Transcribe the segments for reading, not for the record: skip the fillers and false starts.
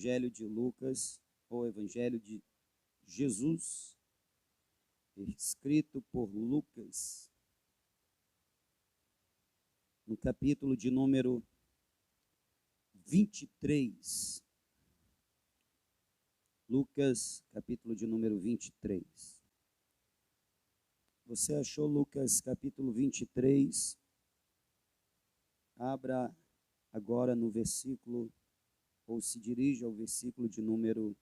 Evangelho de Lucas, ou Evangelho de Jesus, escrito por Lucas, no capítulo de número 23. Lucas, capítulo de número 23. Você achou Lucas, capítulo 23? Abra agora no versículo, ou se dirija ao versículo de número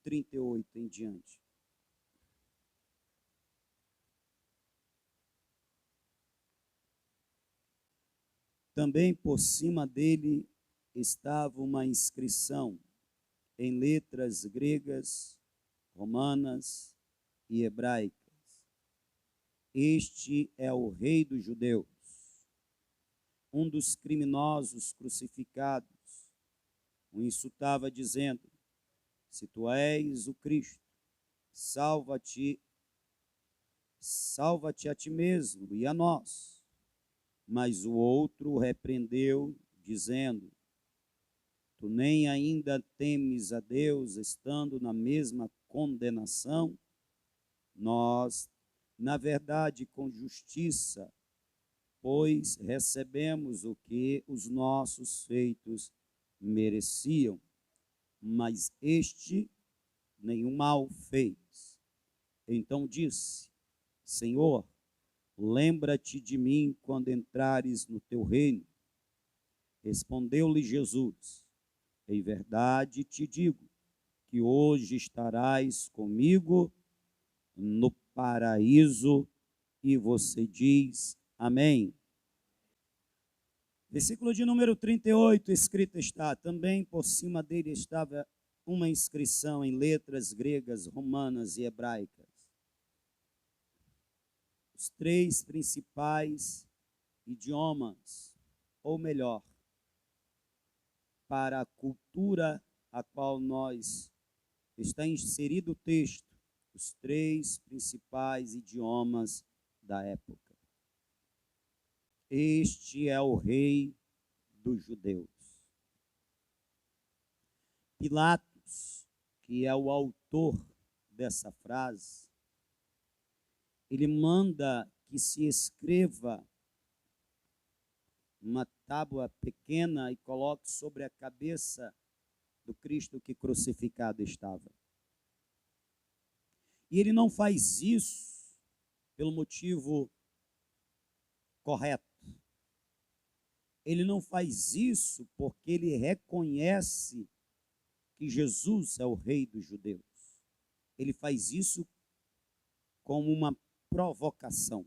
38 em diante. Também por cima dele estava uma inscrição em letras gregas, romanas e hebraicas. Este é o Rei dos Judeus. Um dos criminosos crucificados o insultava dizendo: se tu és o Cristo, salva-te a ti mesmo e a nós. Mas o outro o repreendeu, dizendo: tu nem ainda temes a Deus, estando na mesma condenação? Nós, na verdade, com justiça, pois recebemos o que os nossos feitos mereciam, mas este nenhum mal fez. Então disse: Senhor, lembra-te de mim quando entrares no teu reino. Respondeu-lhe Jesus: em verdade te digo que hoje estarás comigo no paraíso. E você diz amém. Versículo de número 38, escrito está: também por cima dele estava uma inscrição em letras gregas, romanas e hebraicas. Os três principais idiomas, ou melhor, para a cultura a qual está inserido o texto, os três principais idiomas da época. Este é o Rei dos Judeus. Pilatos, que é o autor dessa frase, ele manda que se escreva uma tábua pequena e coloque sobre a cabeça do Cristo que crucificado estava. E ele não faz isso pelo motivo correto. Ele não faz isso porque ele reconhece que Jesus é o Rei dos Judeus. Ele faz isso como uma provocação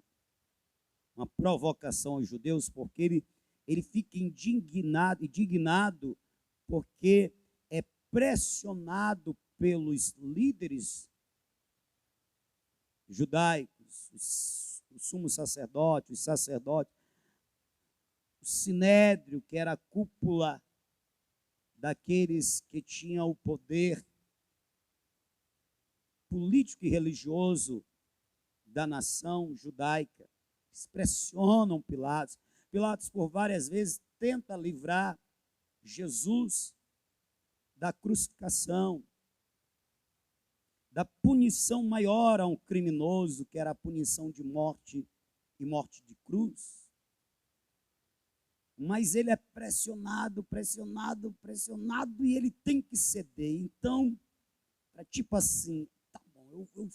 aos judeus, porque ele fica indignado porque é pressionado pelos líderes judaicos, o sumo sacerdote, os sacerdotes, o sinédrio, que era a cúpula daqueles que tinham o poder político e religioso da nação judaica. Eles pressionam Pilatos. Pilatos, por várias vezes, tenta livrar Jesus da crucificação, da punição maior a um criminoso, que era a punição de morte e morte de cruz. Mas ele é pressionado, e ele tem que ceder. Então, tipo assim, tá bom, eu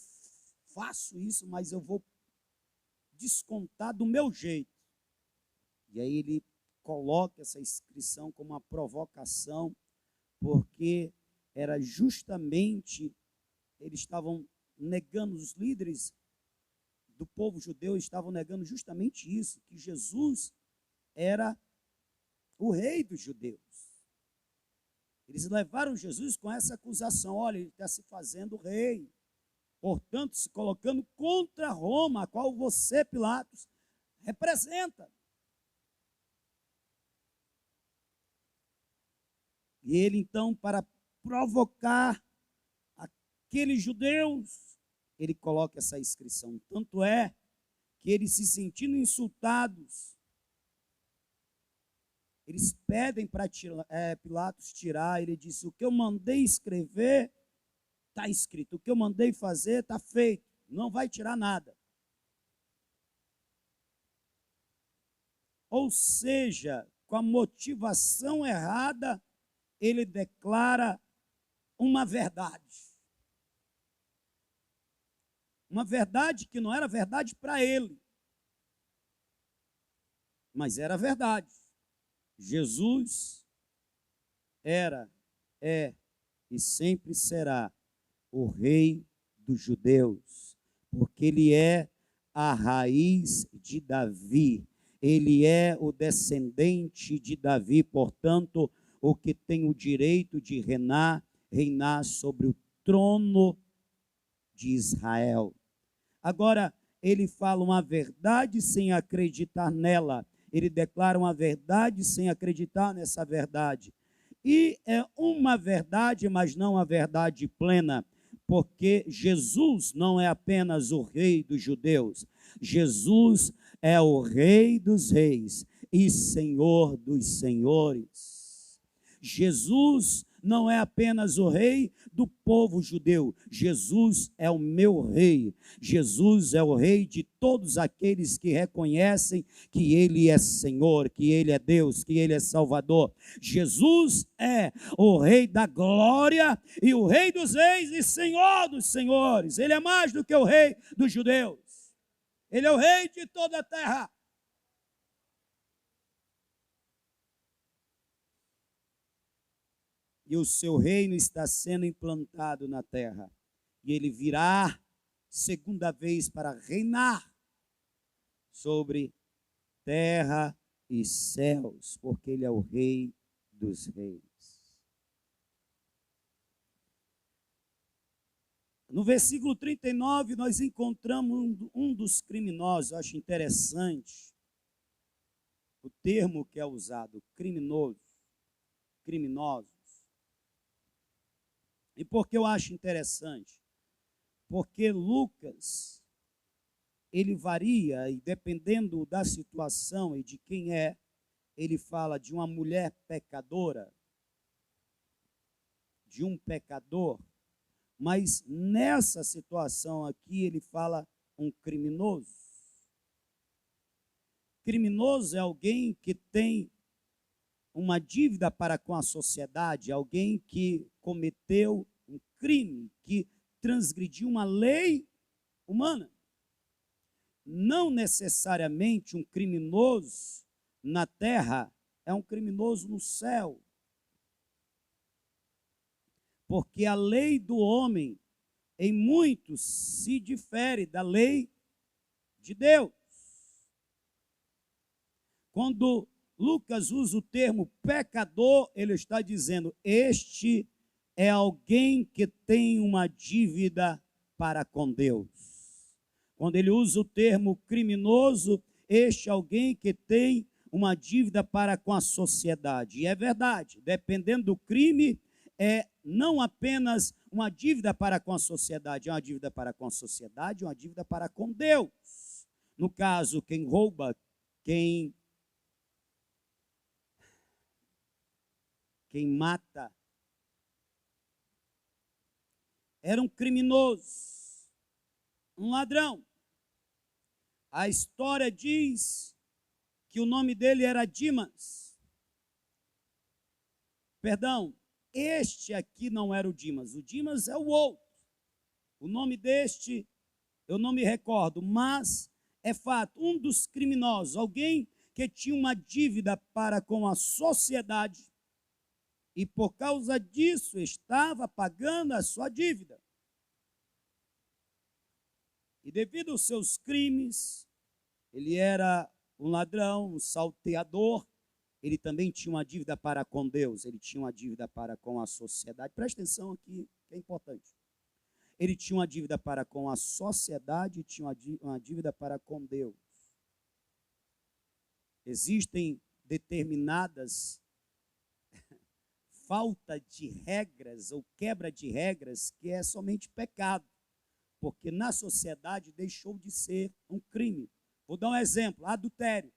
faço isso, mas eu vou descontar do meu jeito. E aí ele coloca essa inscrição como uma provocação, porque era justamente, eles estavam negando, os líderes do povo judeu estavam negando justamente isso, que Jesus era o Rei dos Judeus. Eles levaram Jesus com essa acusação: olha, ele está se fazendo rei, portanto, se colocando contra Roma, a qual você, Pilatos, representa. E ele, então, para provocar aqueles judeus, ele coloca essa inscrição. Tanto é que eles, se sentindo insultados, Eles pedem para Pilatos tirar. Ele disse: o que eu mandei escrever está escrito, o que eu mandei fazer está feito, não vai tirar nada. Ou seja, com a motivação errada, ele declara uma verdade. Uma verdade que não era verdade para ele, mas era verdade. Jesus era, é e sempre será o Rei dos judeus, porque ele é a raiz de Davi, ele é o descendente de Davi, portanto, o que tem o direito de reinar sobre o trono de Israel. Agora, ele fala uma verdade sem acreditar nela, ele declara uma verdade sem acreditar nessa verdade. E é uma verdade, mas não a verdade plena, porque Jesus não é apenas o Rei dos judeus, Jesus é o Rei dos reis e Senhor dos senhores. Jesus não é apenas o Rei do povo judeu, Jesus é o meu Rei, Jesus é o Rei de todos aqueles que reconhecem que Ele é Senhor, que Ele é Deus, que Ele é Salvador. Jesus é o Rei da glória e o Rei dos reis e Senhor dos senhores. Ele é mais do que o Rei dos judeus, Ele é o Rei de toda a terra. E o seu reino está sendo implantado na terra. E ele virá segunda vez para reinar sobre terra e céus, porque ele é o Rei dos reis. No versículo 39, nós encontramos um dos criminosos. Eu acho interessante o termo que é usado, criminosos. E por que eu acho interessante? Porque Lucas, ele varia, e dependendo da situação e de quem é, ele fala de uma mulher pecadora, de um pecador, mas nessa situação aqui ele fala um criminoso. Criminoso é alguém que tem uma dívida para com a sociedade, alguém que cometeu um crime, que transgrediu uma lei humana. Não necessariamente um criminoso na terra é um criminoso no céu. Porque a lei do homem, em muitos, se difere da lei de Deus. Quando Lucas usa o termo pecador, ele está dizendo, este é alguém que tem uma dívida para com Deus. Quando ele usa o termo criminoso, este é alguém que tem uma dívida para com a sociedade. E é verdade, dependendo do crime, é não apenas uma dívida para com a sociedade, é uma dívida para com a sociedade, é uma dívida para com Deus. No caso, quem rouba, quem mata, era um criminoso, um ladrão. A história diz que o nome dele era Dimas. Perdão, este aqui não era o Dimas é o outro. O nome deste eu não me recordo, mas é fato, um dos criminosos, alguém que tinha uma dívida para com a sociedade, e por causa disso estava pagando a sua dívida. E devido aos seus crimes, ele era um ladrão, um salteador, ele também tinha uma dívida para com Deus, ele tinha uma dívida para com a sociedade. Presta atenção aqui, que é importante. Ele tinha uma dívida para com a sociedade e tinha uma dívida para com Deus. Existem determinadas falta de regras ou quebra de regras que é somente pecado, porque na sociedade deixou de ser um crime. Vou dar um exemplo, adultério.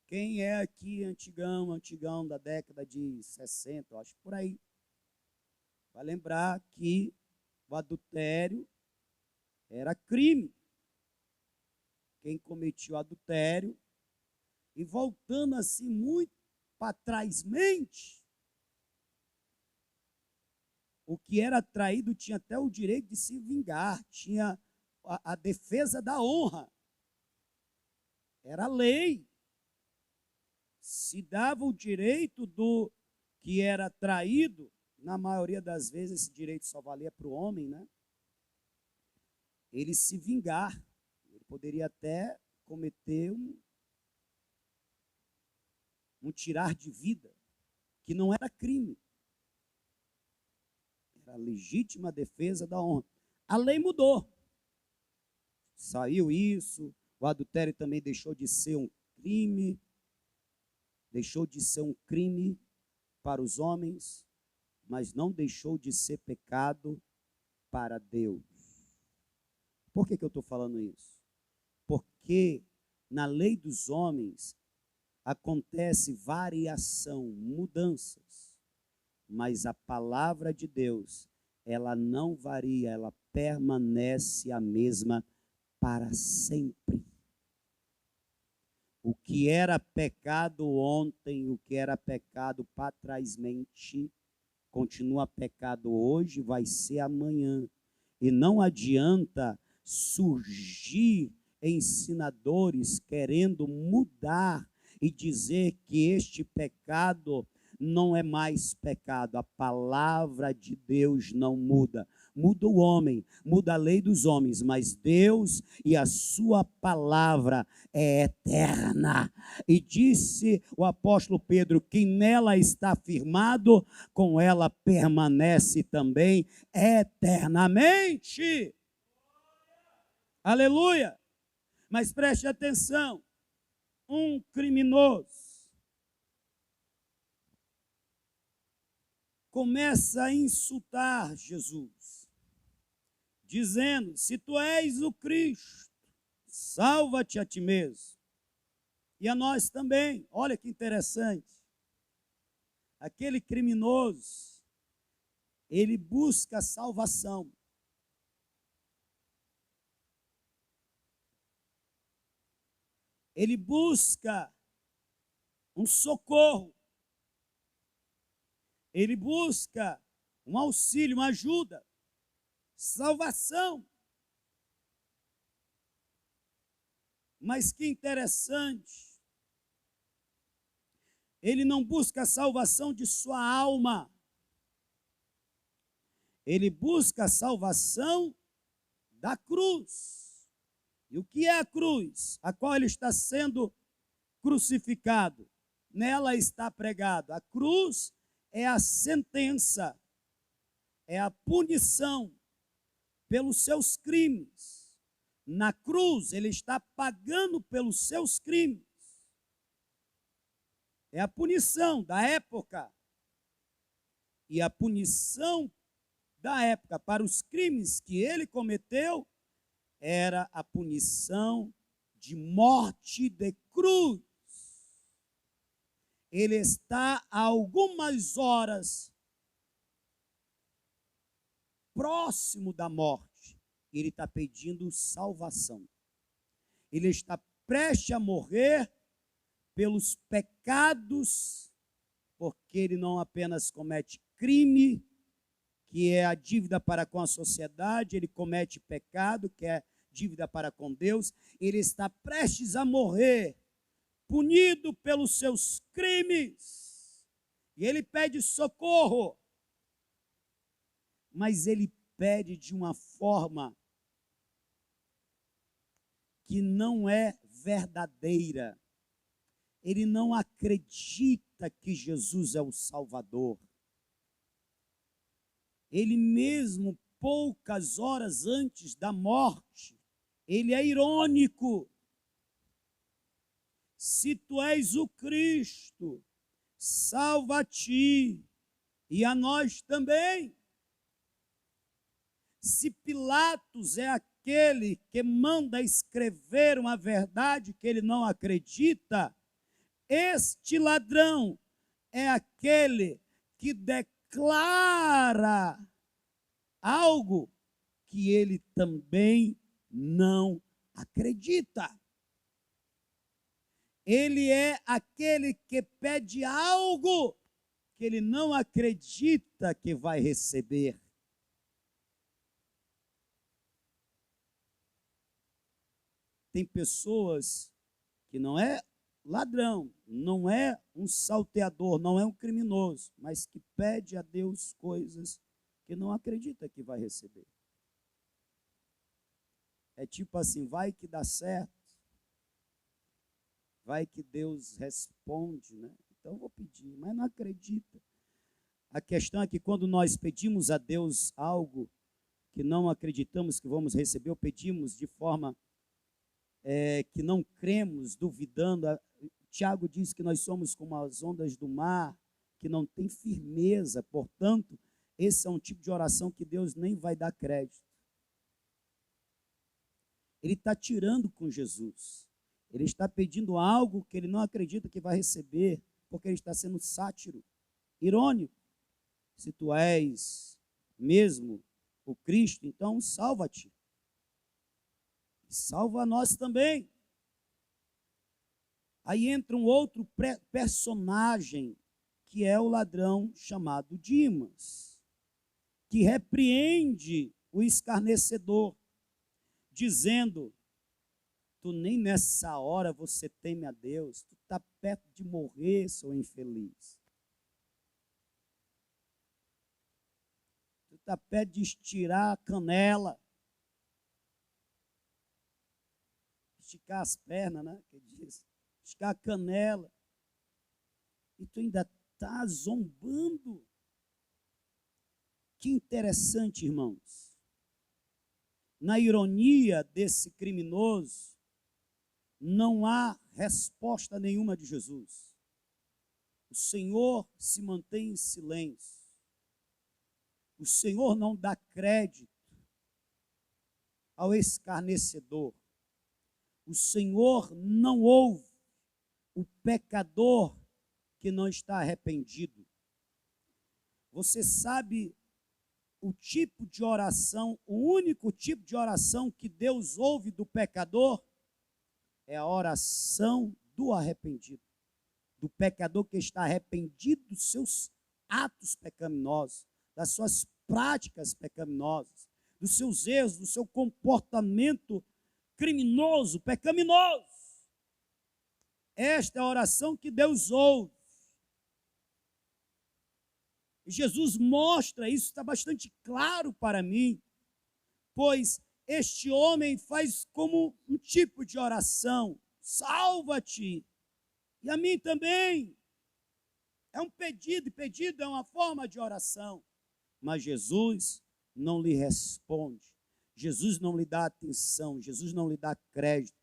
Quem é aqui antigão da década de 60, eu acho por aí, vai lembrar que o adultério era crime. Quem cometia o adultério, e voltando assim muito para trás mente, o que era traído tinha até o direito de se vingar, tinha a defesa da honra. Era lei. Se dava o direito do que era traído, na maioria das vezes esse direito só valia para o homem, né? Ele se vingar. Ele poderia até cometer um tirar de vida, que não era crime. Era a legítima defesa da honra. A lei mudou. Saiu isso, o adultério também deixou de ser um crime, deixou de ser um crime para os homens, mas não deixou de ser pecado para Deus. Por que eu estou falando isso? Porque na lei dos homens acontece variação, mudanças, mas a palavra de Deus, ela não varia, ela permanece a mesma para sempre. O que era pecado ontem, o que era pecado para trásmente, continua pecado hoje, vai ser amanhã. E não adianta surgir ensinadores querendo mudar e dizer que este pecado não é mais pecado. A palavra de Deus não muda. Muda o homem, muda a lei dos homens, mas Deus e a sua palavra é eterna. E disse o apóstolo Pedro, quem nela está firmado, com ela permanece também eternamente. Aleluia! Mas preste atenção, um criminoso começa a insultar Jesus, dizendo, se tu és o Cristo, salva-te a ti mesmo. E a nós também. Olha que interessante. Aquele criminoso, ele busca salvação. Ele busca um socorro. Ele busca um auxílio, uma ajuda, salvação. Mas que interessante, ele não busca a salvação de sua alma, ele busca a salvação da cruz. E o que é a cruz? A qual ele está sendo crucificado. Nela está pregado. A cruz é a sentença, é a punição pelos seus crimes. Na cruz, ele está pagando pelos seus crimes. É a punição da época. E a punição da época para os crimes que ele cometeu era a punição de morte de cruz. Ele está a algumas horas próximo da morte. Ele está pedindo salvação. Ele está prestes a morrer pelos pecados, porque ele não apenas comete crime, que é a dívida para com a sociedade, ele comete pecado, que é dívida para com Deus. Ele está prestes a morrer, punido pelos seus crimes, e ele pede socorro, mas ele pede de uma forma que não é verdadeira. Ele não acredita que Jesus é o Salvador. Ele mesmo, poucas horas antes da morte, ele é irônico. Se tu és o Cristo, salva a ti e a nós também. Se Pilatos é aquele que manda escrever uma verdade que ele não acredita, Este ladrão é aquele que declara algo que ele também não acredita. Ele é aquele que pede algo que ele não acredita que vai receber. Tem pessoas que não é ladrão, não é um salteador, não é um criminoso, mas que pede a Deus coisas que não acredita que vai receber. É tipo assim, vai que dá certo, vai que Deus responde, né? Então eu vou pedir, mas não acredita. A questão é que quando nós pedimos a Deus algo que não acreditamos que vamos receber, ou pedimos de forma que não cremos, duvidando. Tiago diz que nós somos como as ondas do mar, que não tem firmeza. Portanto, esse é um tipo de oração que Deus nem vai dar crédito. Ele está tirando com Jesus. Ele está pedindo algo que ele não acredita que vai receber, porque ele está sendo sátiro, irônico. Se tu és mesmo o Cristo, então salva-te. Salva nós também. Aí entra um outro personagem, que é o ladrão chamado Dimas, que repreende o escarnecedor, dizendo: tu nem nessa hora você teme a Deus, tu está perto de morrer, seu infeliz. Tu está perto de estirar a canela, esticar as pernas, né? Que diz, esticar a canela. E tu ainda está zombando. Que interessante, irmãos. Na ironia desse criminoso, não há resposta nenhuma de Jesus. O Senhor se mantém em silêncio. O Senhor não dá crédito ao escarnecedor. O Senhor não ouve o pecador que não está arrependido. Você sabe o tipo de oração, o único tipo de oração que Deus ouve do pecador é a oração do arrependido, do pecador que está arrependido dos seus atos pecaminosos, das suas práticas pecaminosas, dos seus erros, do seu comportamento criminoso, pecaminoso. Esta é a oração que Deus ouve. E Jesus mostra, isso está bastante claro para mim, pois este homem faz como um tipo de oração: salva-te, e a mim também. É um pedido, e pedido é uma forma de oração. Mas Jesus não lhe responde. Jesus não lhe dá atenção, Jesus não lhe dá crédito.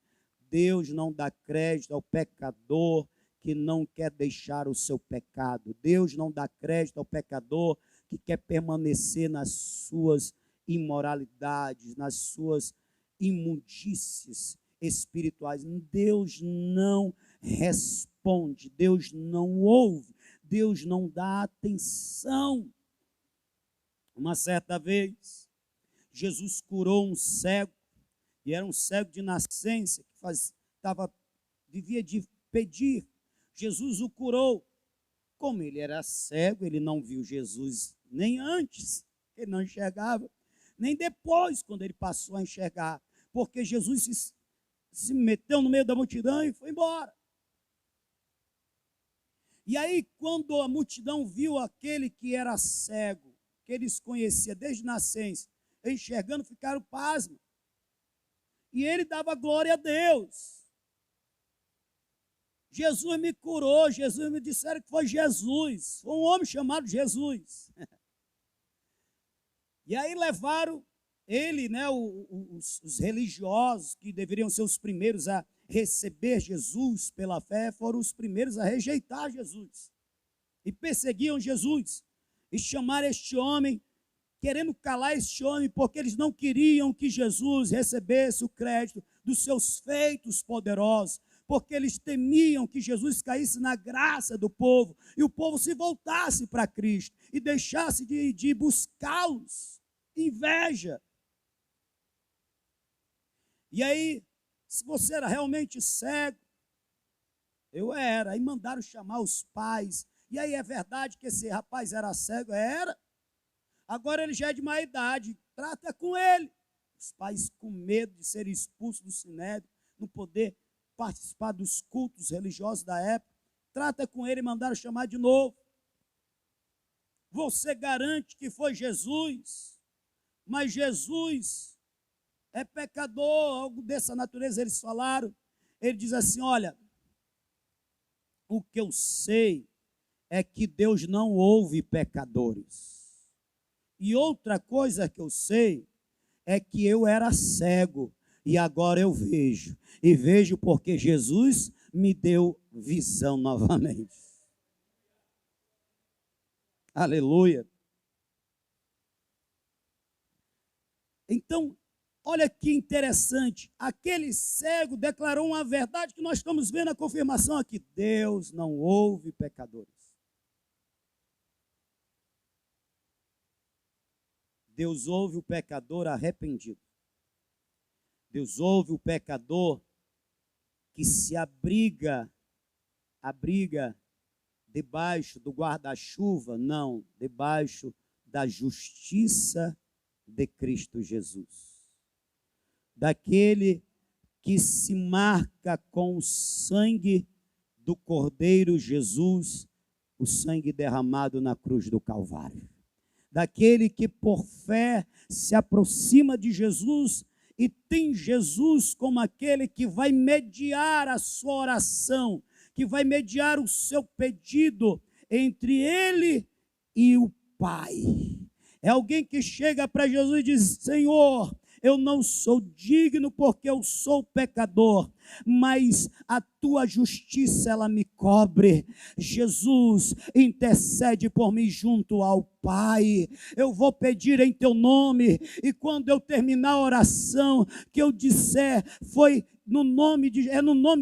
Deus não dá crédito ao pecador que não quer deixar o seu pecado. Deus não dá crédito ao pecador que quer permanecer nas suas imoralidades, nas suas imundícies espirituais. Deus não responde, Deus não ouve, Deus não dá atenção. Uma certa vez, Jesus curou um cego, e era um cego de nascença, que vivia de pedir. Jesus o curou. Como ele era cego, ele não viu Jesus nem antes, ele não enxergava, nem depois, quando ele passou a enxergar, porque Jesus se meteu no meio da multidão e foi embora. E aí, quando a multidão viu aquele que era cego, que eles conheciam desde nascença, enxergando, ficaram pasmos. E ele dava glória a Deus. Jesus me curou, Jesus me disseram que foi Jesus, foi um homem chamado Jesus. E aí levaram ele, né, os religiosos, que deveriam ser os primeiros a receber Jesus pela fé, foram os primeiros a rejeitar Jesus. E perseguiam Jesus. E chamaram este homem, querendo calar este homem, porque eles não queriam que Jesus recebesse o crédito dos seus feitos poderosos, porque eles temiam que Jesus caísse na graça do povo e o povo se voltasse para Cristo e deixasse de buscá-los. Inveja. E aí, se você era realmente cego, eu era, aí mandaram chamar os pais. E aí é verdade que esse rapaz era cego? Era. Agora ele já é de má idade, trata com ele. Os pais com medo de ser expulsos do sinédrio, não poder participar dos cultos religiosos da época, trata com ele e mandaram chamar de novo. Você garante que foi Jesus, mas Jesus é pecador, algo dessa natureza eles falaram. Ele diz assim, olha, o que eu sei é que Deus não ouve pecadores. E outra coisa que eu sei é que eu era cego e agora eu vejo. E vejo porque Jesus me deu visão novamente. Aleluia. Então, olha que interessante. Aquele cego declarou uma verdade que nós estamos vendo a confirmação aqui. Deus não ouve pecadores. Deus ouve o pecador arrependido. Deus ouve o pecador que se abriga debaixo do guarda-chuva, não, debaixo da justiça de Cristo Jesus. Daquele que se marca com o sangue do Cordeiro Jesus, o sangue derramado na cruz do Calvário. Daquele que por fé se aproxima de Jesus e tem Jesus como aquele que vai mediar a sua oração, que vai mediar o seu pedido entre ele e o Pai. É alguém que chega para Jesus e diz, Senhor, eu não sou digno porque eu sou pecador, mas a tua justiça ela me cobre. Jesus, intercede por mim junto ao Pai. Eu vou pedir em teu nome e quando eu terminar a oração que eu disser foi no nome de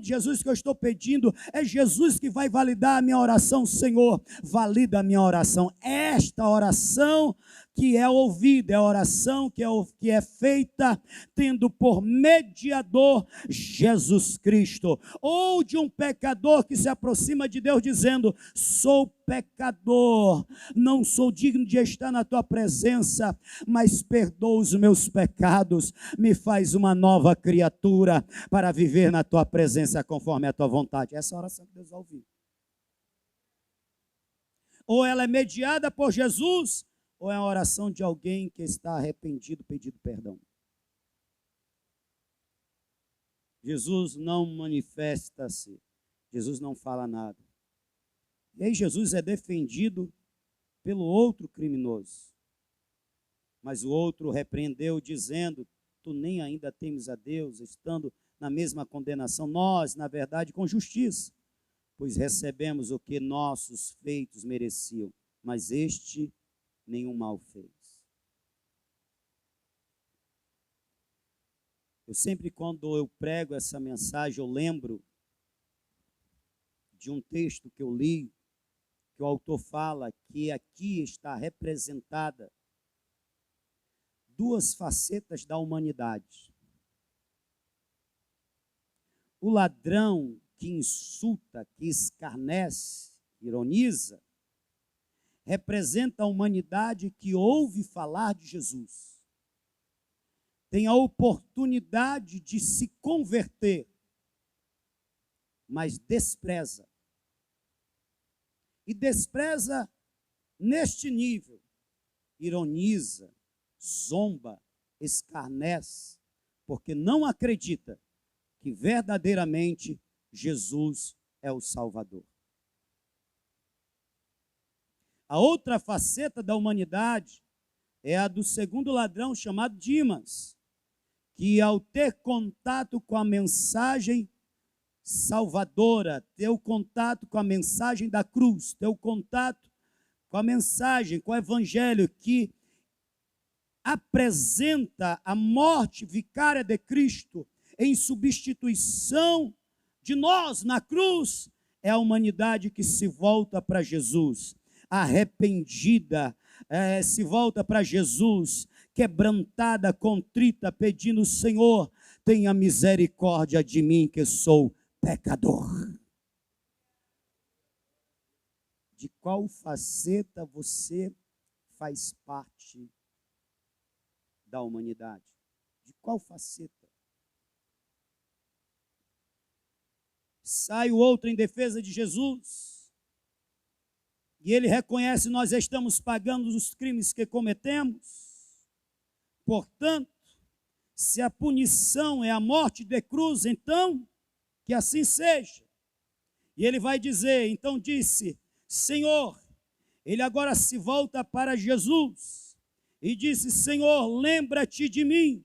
Jesus que eu estou pedindo, é Jesus que vai validar a minha oração. Senhor, valida a minha oração. Esta oração que é ouvida, é a oração que é feita tendo por mediador Jesus Cristo, ou de um pecador que se aproxima de Deus dizendo, sou pecador, não sou digno de estar na tua presença, mas perdoa os meus pecados, me faz uma nova criatura para viver na tua presença conforme a tua vontade. Essa é a oração que Deus vai ouvir. Ou ela é mediada por Jesus, ou é a oração de alguém que está arrependido, pedindo perdão. Jesus não manifesta-se, Jesus não fala nada. E aí Jesus é defendido pelo outro criminoso. Mas o outro repreendeu dizendo, tu nem ainda temes a Deus, estando na mesma condenação. Nós, na verdade, com justiça, pois recebemos o que nossos feitos mereciam, mas este nenhum mal fez. Eu sempre, quando eu prego essa mensagem, eu lembro de um texto que eu li, que o autor fala que aqui está representada duas facetas da humanidade. O ladrão que insulta, que escarnece, ironiza, representa a humanidade que ouve falar de Jesus. Tem a oportunidade de se converter, mas despreza. E despreza neste nível, ironiza, zomba, escarnece, porque não acredita que verdadeiramente Jesus é o Salvador. A outra faceta da humanidade é a do segundo ladrão chamado Dimas, que ao ter contato com a mensagem salvadora, ter o contato com a mensagem da cruz, ter o contato com a mensagem, com o evangelho que apresenta a morte vicária de Cristo em substituição de nós na cruz é a humanidade que se volta para Jesus, arrependida, se volta para Jesus, quebrantada, contrita, pedindo: Senhor, tenha misericórdia de mim que sou pecador. De qual faceta você faz parte da humanidade? De qual faceta? Sai o outro em defesa de Jesus, e ele reconhece: nós estamos pagando os crimes que cometemos, portanto, se a punição é a morte de cruz, então, que assim seja. E ele vai dizer, então disse: Senhor, ele agora se volta para Jesus, e disse: Senhor, lembra-te de mim,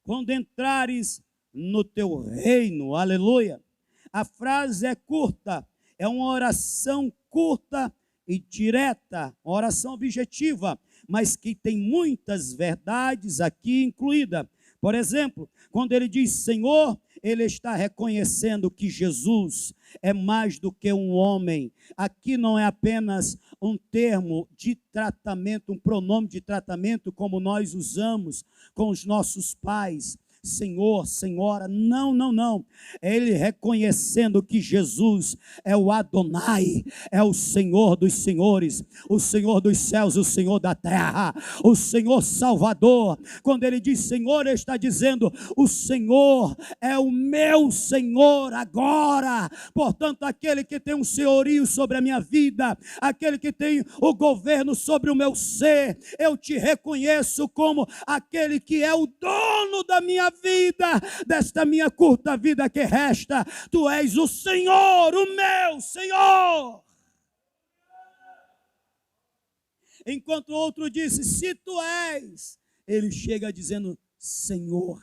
quando entrares no teu reino, aleluia. A frase é curta, é uma oração curta e direta, uma oração objetiva, mas que tem muitas verdades aqui incluídas. Por exemplo, quando ele diz Senhor, ele está reconhecendo que Jesus é mais do que um homem. Aqui não é apenas um termo de tratamento, um pronome de tratamento como nós usamos com os nossos pais. Senhor, senhora, não, não, não. É ele reconhecendo que Jesus é o Adonai, é o Senhor dos senhores, o Senhor dos céus, o Senhor da terra, o Senhor Salvador. Quando ele diz Senhor, ele está dizendo: o Senhor é o meu Senhor agora. Portanto, aquele que tem um senhorio sobre a minha vida, aquele que tem o governo sobre o meu ser, eu te reconheço como aquele que é o dono da minha vida, desta minha curta vida que resta. Tu és o Senhor, o meu Senhor. Enquanto o outro disse: se tu és, ele chega dizendo: Senhor,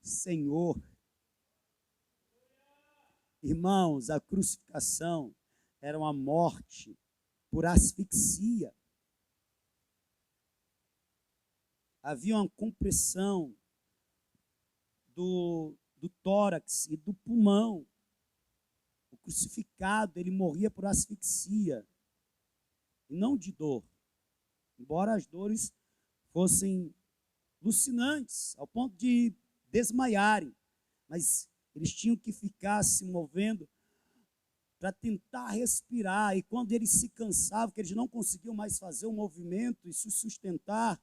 Senhor. Irmãos, a crucificação era uma morte por asfixia. Havia uma compressão do tórax e do pulmão. O crucificado, ele morria por asfixia, e não de dor. Embora as dores fossem alucinantes, ao ponto de desmaiarem, mas eles tinham que ficar se movendo para tentar respirar, e quando eles se cansavam, que eles não conseguiam mais fazer o movimento e se sustentar,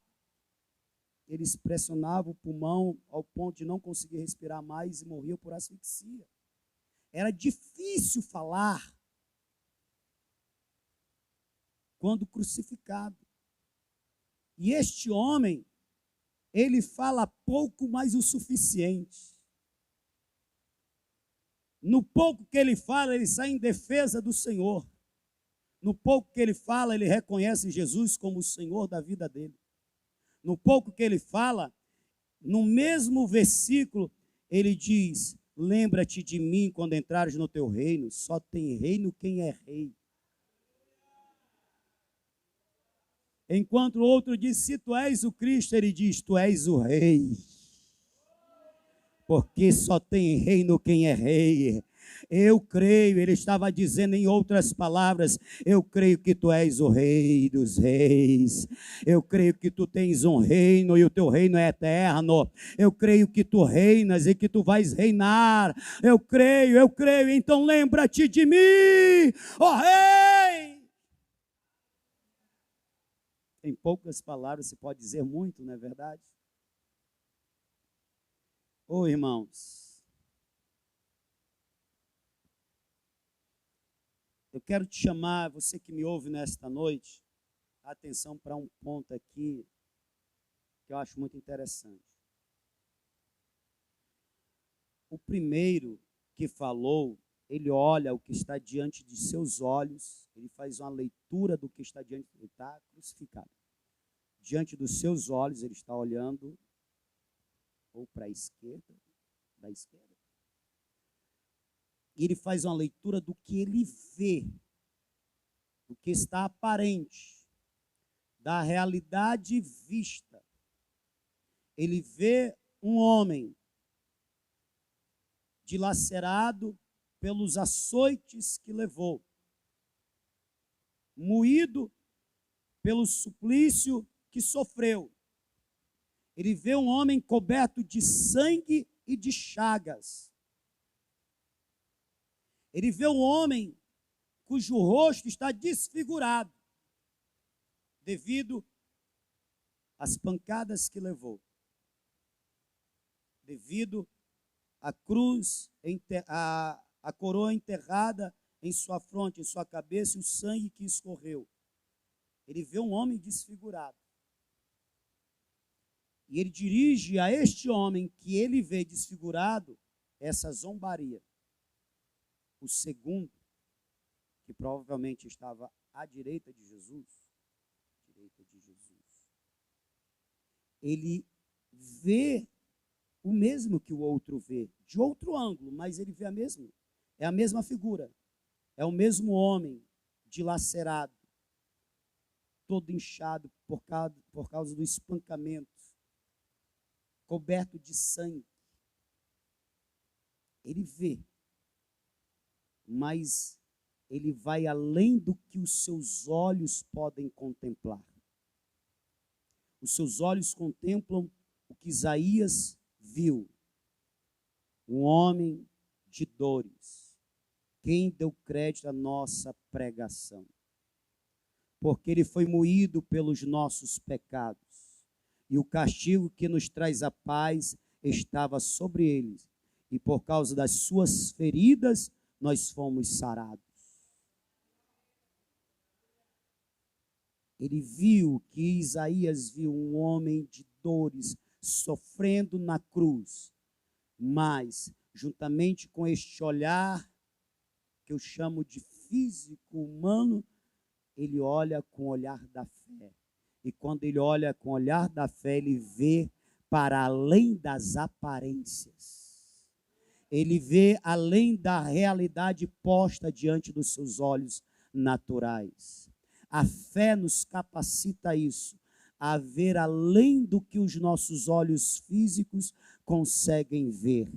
eles pressionavam o pulmão ao ponto de não conseguir respirar mais e morriam por asfixia. Era difícil falar quando crucificado. E este homem, ele fala pouco, mas o suficiente. No pouco que ele fala, ele sai em defesa do Senhor. No pouco que ele fala, ele reconhece Jesus como o Senhor da vida dele. No pouco que ele fala, no mesmo versículo, ele diz: lembra-te de mim quando entrares no teu reino. Só tem reino quem é rei. Enquanto o outro diz: se tu és o Cristo, ele diz: tu és o rei. Porque só tem reino quem é rei. Eu creio, ele estava dizendo em outras palavras, eu creio que tu és o rei dos reis. Eu creio que tu tens um reino e o teu reino é eterno. Eu creio que tu reinas e que tu vais reinar. Eu creio, então lembra-te de mim, ó rei. Em poucas palavras se pode dizer muito, não é verdade? Ô irmãos, eu quero te chamar, você que me ouve nesta noite, a atenção para um ponto aqui que eu acho muito interessante. O primeiro que falou, ele olha o que está diante de seus olhos, ele faz uma leitura do que está diante, ele está crucificado. Diante dos seus olhos, ele está olhando ou para a esquerda, da esquerda. E ele faz uma leitura do que ele vê, do que está aparente, da realidade vista. Ele vê um homem dilacerado pelos açoites que levou, moído pelo suplício que sofreu. Ele vê um homem coberto de sangue e de chagas. Ele vê um homem cujo rosto está desfigurado devido às pancadas que levou, devido à cruz, a coroa enterrada em sua fronte, em sua cabeça, e o sangue que escorreu. Ele vê um homem desfigurado. E ele dirige a este homem que ele vê desfigurado essa zombaria. O segundo, que provavelmente estava à direita de Jesus, ele vê o mesmo que o outro vê, de outro ângulo, mas ele vê é a mesma figura, é o mesmo homem dilacerado, todo inchado por causa do espancamento, coberto de sangue. Ele vê, mas ele vai além do que os seus olhos podem contemplar. Os seus olhos contemplam o que Isaías viu, um homem de dores. Quem deu crédito à nossa pregação? Porque ele foi moído pelos nossos pecados, e o castigo que nos traz a paz estava sobre ele, e por causa das suas feridas nós fomos sarados. Ele viu que Isaías viu um homem de dores sofrendo na cruz, mas juntamente com este olhar que eu chamo de físico humano, ele olha com o olhar da fé. E quando ele olha com o olhar da fé, ele vê para além das aparências. Ele vê além da realidade posta diante dos seus olhos naturais. A fé nos capacita a isso, a ver além do que os nossos olhos físicos conseguem ver.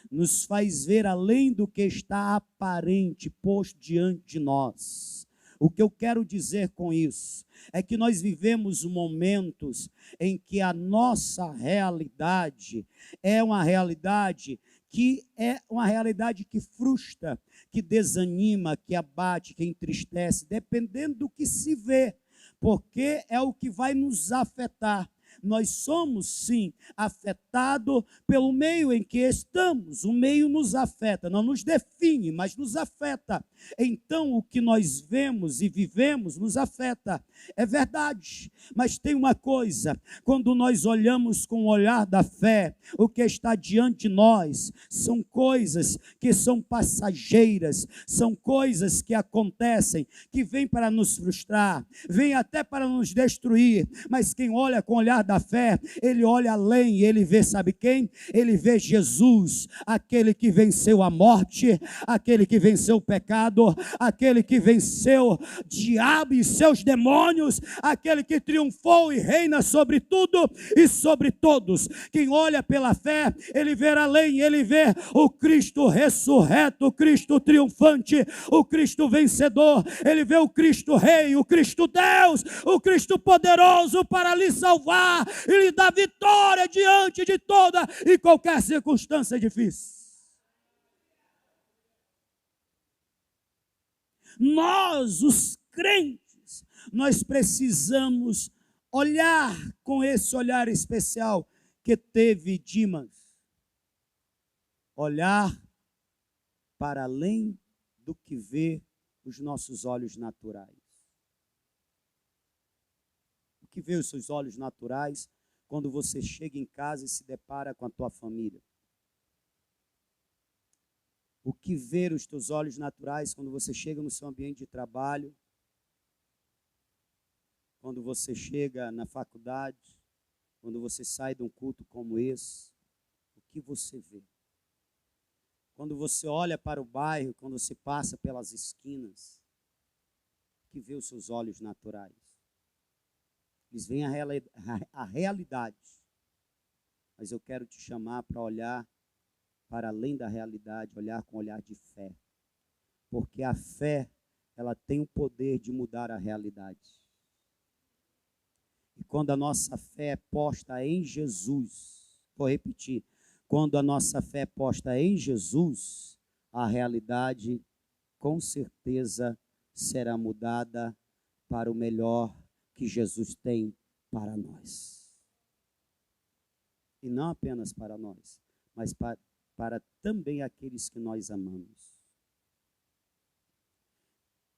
Nos faz ver além do que está aparente, posto diante de nós. O que eu quero dizer com isso é que nós vivemos momentos em que a nossa realidade é uma realidade que frustra, que desanima, que abate, que entristece, dependendo do que se vê, porque é o que vai nos afetar. Nós somos, sim, afetados pelo meio em que estamos. O meio nos afeta, não nos define, mas nos afeta. Então, o que nós vemos e vivemos nos afeta. É verdade, mas tem uma coisa: quando nós olhamos com o olhar da fé, o que está diante de nós são coisas que são passageiras, são coisas que acontecem, que vêm para nos frustrar, vêm até para nos destruir, mas quem olha com o olhar da fé, ele olha além, ele vê, sabe quem? Ele vê Jesus, aquele que venceu a morte, aquele que venceu o pecado, aquele que venceu o diabo e seus demônios, aquele que triunfou e reina sobre tudo e sobre todos. Quem olha pela fé, ele vê além, ele vê o Cristo ressurreto, o Cristo triunfante, o Cristo vencedor, ele vê o Cristo Rei, o Cristo Deus, o Cristo poderoso para lhe salvar e lhe dar vitória diante de toda e qualquer circunstância difícil. Nós, os crentes, nós precisamos olhar com esse olhar especial que teve Dimas. Olhar para além do que vê os nossos olhos naturais. O que vê os seus olhos naturais quando você chega em casa e se depara com a tua família? O que vê os teus olhos naturais quando você chega no seu ambiente de trabalho, quando você chega na faculdade, quando você sai de um culto como esse? O que você vê? Quando você olha para o bairro, quando você passa pelas esquinas, o que vê os seus olhos naturais? Eles veem a realidade, mas eu quero te chamar para olhar para além da realidade, olhar com olhar de fé. Porque a fé, ela tem o poder de mudar a realidade. E quando a nossa fé é posta em Jesus, vou repetir, quando a nossa fé é posta em Jesus, a realidade com certeza será mudada para o melhor que Jesus tem para nós. E não apenas para nós, mas para também aqueles que nós amamos.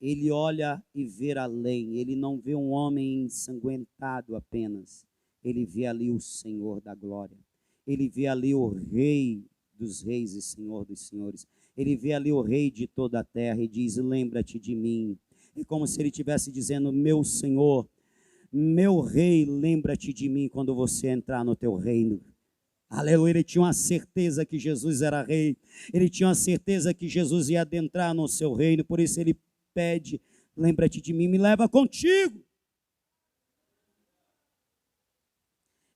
Ele olha e vê além, ele não vê um homem ensanguentado apenas, ele vê ali o Senhor da glória, ele vê ali o Rei dos reis e Senhor dos senhores, ele vê ali o Rei de toda a terra e diz: lembra-te de mim. É como se ele estivesse dizendo: meu Senhor, meu Rei, lembra-te de mim quando você entrar no teu reino. Aleluia, ele tinha uma certeza que Jesus era Rei, ele tinha uma certeza que Jesus ia adentrar no seu reino, por isso ele pede: lembra-te de mim, me leva contigo.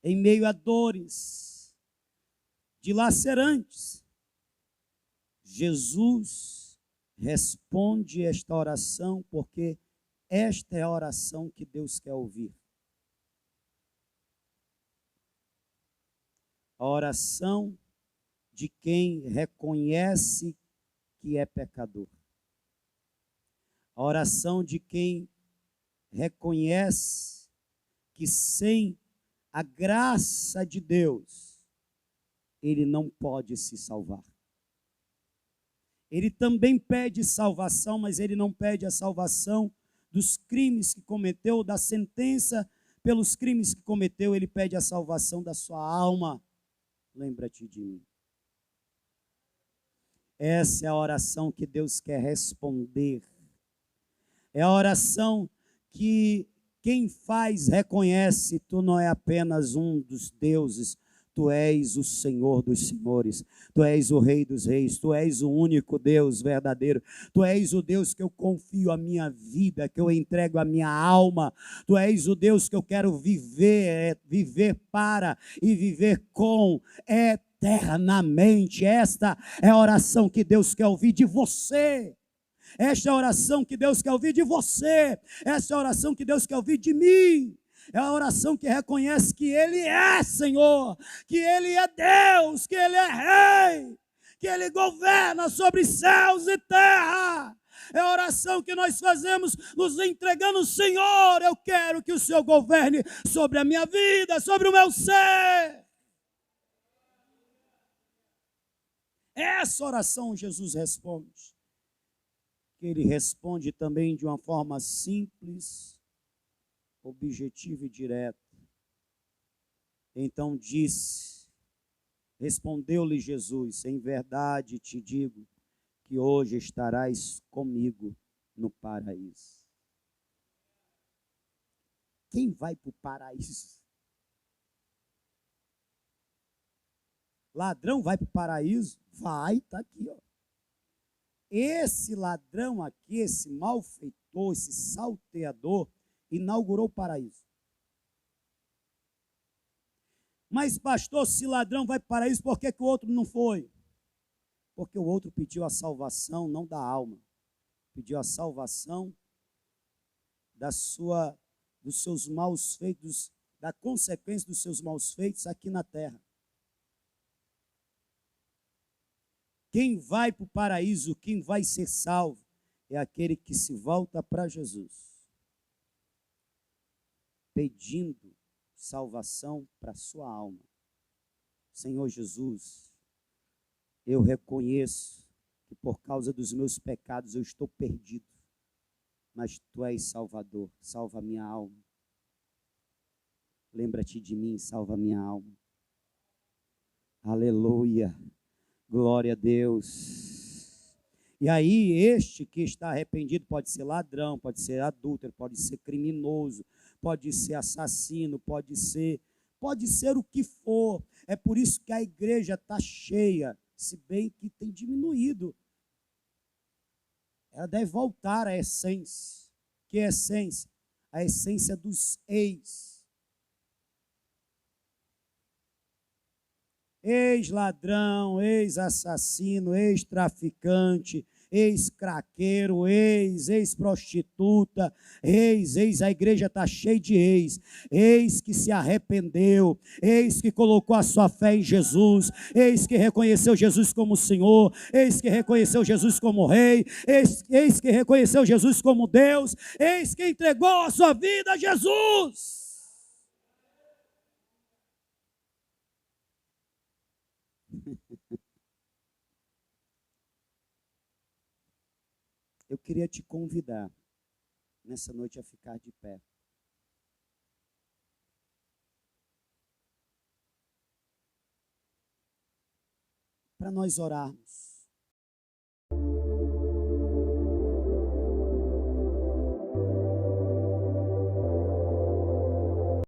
Em meio a dores dilacerantes, Jesus responde esta oração, porque esta é a oração que Deus quer ouvir. A oração de quem reconhece que é pecador. A oração de quem reconhece que sem a graça de Deus, ele não pode se salvar. Ele também pede salvação, mas ele não pede a salvação dos crimes que cometeu, da sentença pelos crimes que cometeu, ele pede a salvação da sua alma. Lembra-te de mim. Essa é a oração que Deus quer responder. É a oração que quem faz reconhece: tu não é apenas um dos deuses, tu és o Senhor dos senhores, tu és o Rei dos reis, tu és o único Deus verdadeiro, tu és o Deus que eu confio a minha vida, que eu entrego a minha alma, tu és o Deus que eu quero viver para e viver com eternamente. Esta é a oração que Deus quer ouvir de você. Esta é a oração que Deus quer ouvir de você. Esta é a oração que Deus quer ouvir de mim. É a oração que reconhece que Ele é Senhor, que Ele é Deus, que Ele é Rei, que Ele governa sobre céus e terra. É a oração que nós fazemos nos entregando: Senhor, eu quero que o Senhor governe sobre a minha vida, sobre o meu ser. Essa oração Jesus responde. Ele responde também de uma forma simples, objetiva e direta. Então respondeu-lhe Jesus: em verdade te digo que hoje estarás comigo no paraíso. Quem vai para o paraíso? Ladrão vai para o paraíso? Vai, está aqui, ó. Esse ladrão aqui, esse malfeitor, esse salteador, inaugurou o paraíso. Mas pastor, se ladrão vai para o paraíso, por que o outro não foi? Porque o outro pediu a salvação não da alma, pediu a salvação dos seus maus feitos, da consequência dos seus maus feitos aqui na terra. Quem vai para o paraíso, quem vai ser salvo, é aquele que se volta para Jesus, pedindo salvação para a sua alma. Senhor Jesus, eu reconheço que por causa dos meus pecados eu estou perdido, mas Tu és Salvador, salva a minha alma. Lembra-te de mim, salva a minha alma. Aleluia. Glória a Deus. E aí, este que está arrependido pode ser ladrão, pode ser adúltero, pode ser criminoso, pode ser assassino, pode ser o que for. É por isso que a igreja está cheia, se bem que tem diminuído. Ela deve voltar à essência. Que essência? A essência dos ex. ex-ladrão, ex-assassino, ex-traficante, ex-craqueiro, ex-prostituta, a igreja está cheia de ex que se arrependeu, ex que colocou a sua fé em Jesus, ex que reconheceu Jesus como Senhor, ex que reconheceu Jesus como Rei, ex que reconheceu Jesus como Deus, ex que entregou a sua vida a Jesus. Eu queria te convidar nessa noite a ficar de pé. Para nós orarmos.